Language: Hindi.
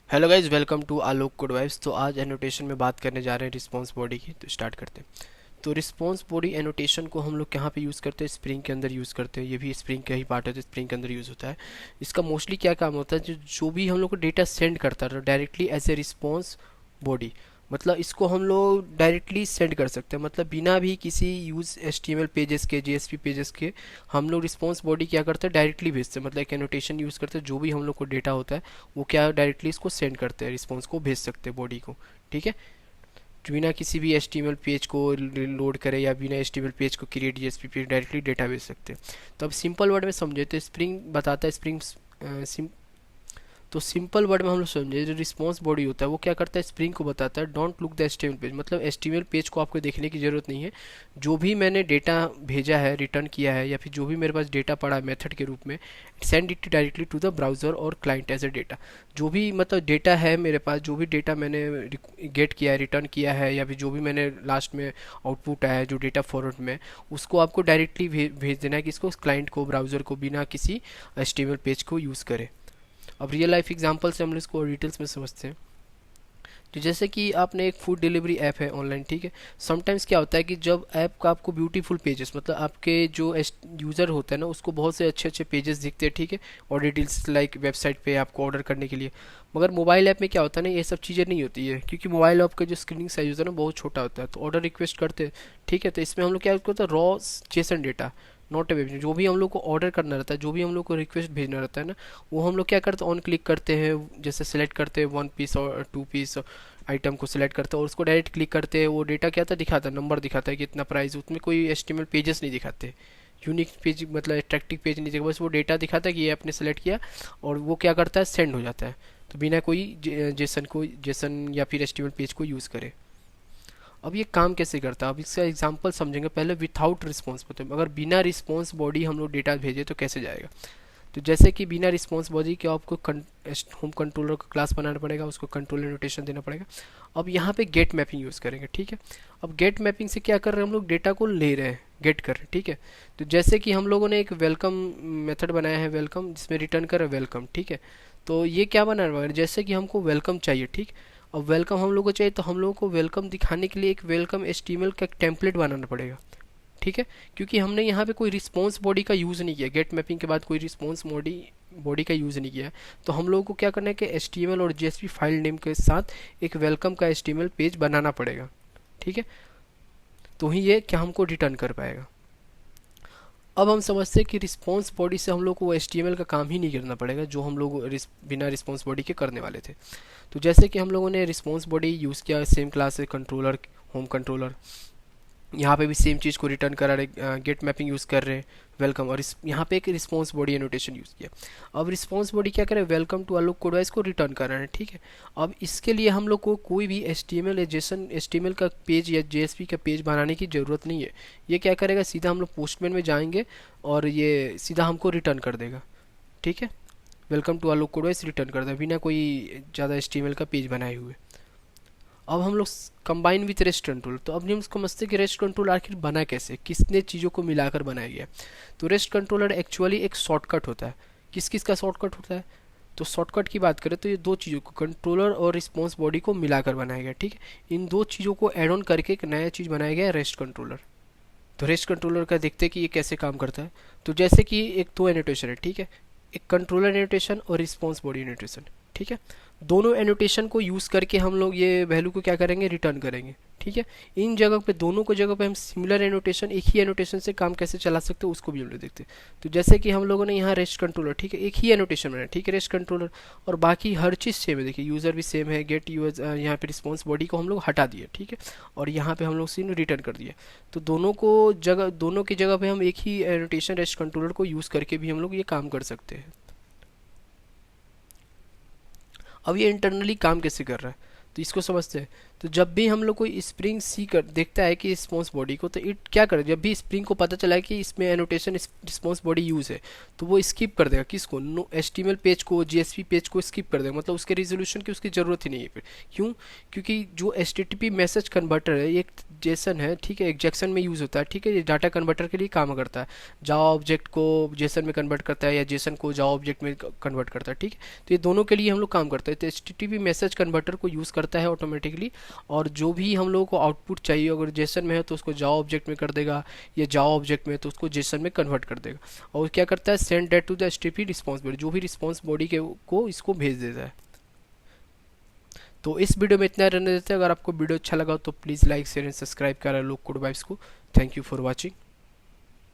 Hello guys, welcome to Alok code vibes. तो आज एनोटेशन में बात करने जा रहे हैं रिस्पॉन्स बॉडी की। तो स्टार्ट करते हैं। तो रिस्पॉन्स बॉडी एनोटेशन को हम लोग कहाँ पे यूज़ करते हैं? स्प्रिंग के अंदर यूज़ करते हैं। ये भी स्प्रिंग का ही पार्ट है, तो स्प्रिंग के अंदर यूज़ होता है। इसका मोस्टली क्या काम होता है, जो भी हम लोग को डेटा सेंड करता है directly as a response body, मतलब इसको हम लोग डायरेक्टली सेंड कर सकते हैं, मतलब बिना भी किसी यूज़ HTML पेजेस के, JSP पेजेस के हम लोग रिस्पॉन्स बॉडी क्या करते हैं, डायरेक्टली भेजते हैं। मतलब एक एनोटेशन यूज़ करते हैं, जो भी हम लोग को डेटा होता है वो क्या डायरेक्टली इसको सेंड करते हैं, रिस्पॉन्स को भेज सकते हैं बॉडी को। ठीक है, बिना किसी भी HTML पेज को लोड करे या बिना HTML पेज को create JSP page directly data भेज सकते हैं। तो अब सिंपल वर्ड में समझे तो स्प्रिंग बताता है, तो सिंपल वर्ड में हम लोग समझे, जो रिस्पॉन्स बॉडी होता है वो क्या करता है, स्प्रिंग को बताता है don't look the HTML page, मतलब HTML पेज को आपको देखने की ज़रूरत नहीं है। जो भी मैंने डेटा भेजा है, रिटर्न किया है, या फिर जो भी मेरे पास डेटा पड़ा है मेथड के रूप में, send it directly to the browser और क्लाइंट एज ए डेटा। जो भी मतलब डेटा है मेरे पास, जो भी डेटा मैंने गेट किया है, रिटर्न किया है, या फिर जो भी मैंने लास्ट में आउटपुट आया है जो डेटा फॉरवर्ड में, उसको आपको डायरेक्टली भेज देना है किसको, क्लाइंट को, ब्राउज़र को, बिना किसी HTML पेज को यूज़ करे। अब रियल लाइफ एग्जांपल से हम लोग इसको डिटेल्स में समझते हैं। तो जैसे कि आपने एक फूड डिलीवरी ऐप है ऑनलाइन, ठीक है। समटाइम्स क्या होता है कि जब ऐप का आपको ब्यूटीफुल पेजेस, मतलब आपके जो यूज़र होता है ना, उसको बहुत से अच्छे अच्छे पेजेस दिखते हैं, ठीक है, और डिटेल्स लाइक वेबसाइट पे आपको ऑर्डर करने के लिए। मगर मोबाइल ऐप में क्या होता है ना, ये सब चीज़ें नहीं होती है, क्योंकि मोबाइल ऐप का जो स्क्रीनिंग साइज होता है ना बहुत छोटा होता है। तो ऑर्डर रिक्वेस्ट करते हैं, ठीक है, तो इसमें हम लोग क्या करते हैं, raw Jason data, not a web, जो भी हम लोग को ऑर्डर करना रहता है, जो भी हम लोग को रिक्वेस्ट भेजना रहता है ना, वो हम लोग क्या करते हैं, ऑन क्लिक करते हैं, जैसे सेलेक्ट करते हैं 1 पीस और 2 पीस आइटम को सिलेक्ट करते हैं, और उसको डायरेक्ट क्लिक करते हैं। वो डेटा क्या था, दिखाता है, नंबर दिखाता है कि इतना प्राइस, उसमें कोई HTML पेजेस नहीं दिखाते, यूनिक पेज मतलब अट्रैक्टिव पेज नहीं दिखा, बस वो डेटा दिखाता है कि ये आपने सेलेक्ट किया, और वो क्या करता है, सेंड हो जाता है। तो बिना कोई जेसन या फिर HTML पेज को यूज़ करे। अब ये काम कैसे करता है, अब इसका एग्जांपल समझेंगे। पहले विथआउट रिस्पॉन्स, मतलब अगर बिना रिस्पॉन्स बॉडी हम लोग डेटा भेजे तो कैसे जाएगा। तो जैसे कि बिना रिस्पॉन्स बॉडी के आपको होम कंट्रोलर का क्लास बनाना पड़ेगा, उसको कंट्रोलर नोटेशन देना पड़ेगा। अब यहाँ पे गेट मैपिंग यूज़ करेंगे, ठीक है। अब गेट मैपिंग से क्या कर रहे हैं, हम लोग डेटा को ले रहे हैं, गेट कर रहे हैं, ठीक है। तो जैसे कि हम लोगों ने एक वेलकम मेथड बनाया है, वेलकम, जिसमें रिटर्न कर वेलकम, ठीक है। तो ये क्या बना रहा है, जैसे कि हमको वेलकम चाहिए, ठीक। अब वेलकम हम लोग को चाहिए, तो हम लोगों को वेलकम दिखाने के लिए एक वेलकम HTML का एक टेम्पलेट बनाना पड़ेगा, ठीक है। क्योंकि हमने यहाँ पे कोई रिस्पॉन्स बॉडी का यूज़ नहीं किया, गेट मैपिंग के बाद कोई रिस्पॉन्स बॉडी बॉडी का यूज़ नहीं किया है। तो हम लोगों को क्या करना है कि HTML और JSP फाइल नेम के साथ एक वेलकम का HTML पेज बनाना पड़ेगा, ठीक है। तो ही ये क्या हमको रिटर्न कर पाएगा। अब हम समझते हैं कि रिस्पॉन्स बॉडी से हम लोग को वो HTML का काम ही नहीं करना पड़ेगा, जो हम लोग बिना रिस्पॉन्स बॉडी के करने वाले थे। तो जैसे कि हम लोगों ने रिस्पॉन्स बॉडी यूज़ किया, सेम क्लास है कंट्रोलर, होम कंट्रोलर, यहाँ पे भी सेम चीज़ को रिटर्न करा रहे, गेट मैपिंग यूज़ कर रहे हैं, वेलकम, और इस यहाँ पे एक रिस्पॉन्स बॉडी एनोटेशन यूज़ किया। अब रिस्पॉन्स बॉडी क्या करे, वेलकम टू आलोक कोडवाइस को रिटर्न कर रहे हैं, ठीक है। अब इसके लिए हम लोग को कोई भी HTML या जेसन HTML का पेज या JSP का पेज बनाने की ज़रूरत नहीं है। ये क्या करेगा, सीधा हम लोग पोस्टमैन में जाएंगे और ये सीधा हमको रिटर्न कर देगा, ठीक है। वेलकम टू आलोक कोडवाइस रिटर्न कर देगा बिना कोई ज़्यादा HTML का पेज बनाए हुए। अब हम लोग कंबाइन विथ रेस्ट कंट्रोल, तो अब हम समझते हैं कि रेस्ट कंट्रोल आखिर बना कैसे, किसने चीज़ों को मिलाकर बनाया गया। तो रेस्ट कंट्रोलर एक्चुअली एक शॉर्टकट होता है। किस किस का शॉर्टकट होता है, तो शॉर्टकट की बात करें तो ये दो चीज़ों को, कंट्रोलर और रिस्पॉन्स बॉडी को मिलाकर बनाया गया, ठीक है। इन दो चीज़ों को एड ऑन करके एक नया चीज़ बनाया गया है, रेस्ट कंट्रोलर। तो रेस्ट कंट्रोलर का देखते हैं कि ये कैसे काम करता है। तो जैसे कि एक दो एनोटेशन है, ठीक है, एक कंट्रोलर एनोटेशन और रिस्पॉन्स बॉडी एनोटेशन, ठीक है। दोनों एनोटेशन को यूज़ करके हम लोग ये वैल्यू को क्या करेंगे, रिटर्न करेंगे, ठीक है। इन जगह पे, दोनों को जगह पे हम सिमिलर एनोटेशन, एक ही एनोटेशन से काम कैसे चला सकते हैं उसको भी हम लोग देखते हैं। तो जैसे कि हम लोगों ने यहाँ रेस्ट कंट्रोलर, ठीक है, एक ही एनोटेशन बनाया, ठीक है, रेस्ट कंट्रोलर, और बाकी हर चीज़ सेम है। देखिए यूज़र भी सेम है, गेट यूज़र, यहाँ पे रिस्पॉन्स बॉडी को हम लोग हटा दिया, ठीक है, और यहाँ पे हम लोग सीन रिटर्न कर दिया। तो दोनों की जगह पे हम एक ही एनोटेशन रेस्ट कंट्रोलर को यूज़ करके भी हम लोग ये काम कर सकते हैं। अब ये इंटरनली काम कैसे कर रहा है, तो इसको समझते हैं। तो जब भी हम लोग कोई स्प्रिंग सी कर देखता है कि रिस्पॉन्स बॉडी को, तो इट क्या करे, जब भी स्प्रिंग को पता चला है कि इसमें एनोटेशन रिस्पॉन्स बॉडी यूज़ है, तो वो स्किप कर देगा किसको, नो HTML पेज को, JSP पेज को स्किप कर देगा, मतलब उसके रिजोल्यूशन की उसकी ज़रूरत ही नहीं है फिर। क्यों? क्योंकि जो HTTP मैसेज कन्वर्टर है ये एक जेसन है, ठीक है, एक जेक्सन में यूज़ होता है, ठीक है, ये डाटा कन्वर्टर के लिए काम करता है। जावा ऑब्जेक्ट को जेसन में कन्वर्ट करता है या जेसन को जावा ऑब्जेक्ट में कन्वर्ट करता है, ठीक है। तो ये दोनों के लिए हम लोग काम करते हैं। तो HTTP मैसेज कन्वर्टर को यूज़ करता है ऑटोमेटिकली, और जो भी हम लोगों को आउटपुट चाहिए अगर जेसन में है तो उसको जावा ऑब्जेक्ट में कर देगा, या जावा ऑब्जेक्ट में है तो उसको जेसन में कन्वर्ट कर देगा। और क्या करता है, send that to the HTTP response body, जो भी रिस्पॉन्स बॉडी के को इसको भेज देता है। तो इस वीडियो में इतना रहने देते हैं। अगर आपको वीडियो अच्छा लगा तो please like share and subscribe करें लोग कोड वाइब्स को। Thank you for watching.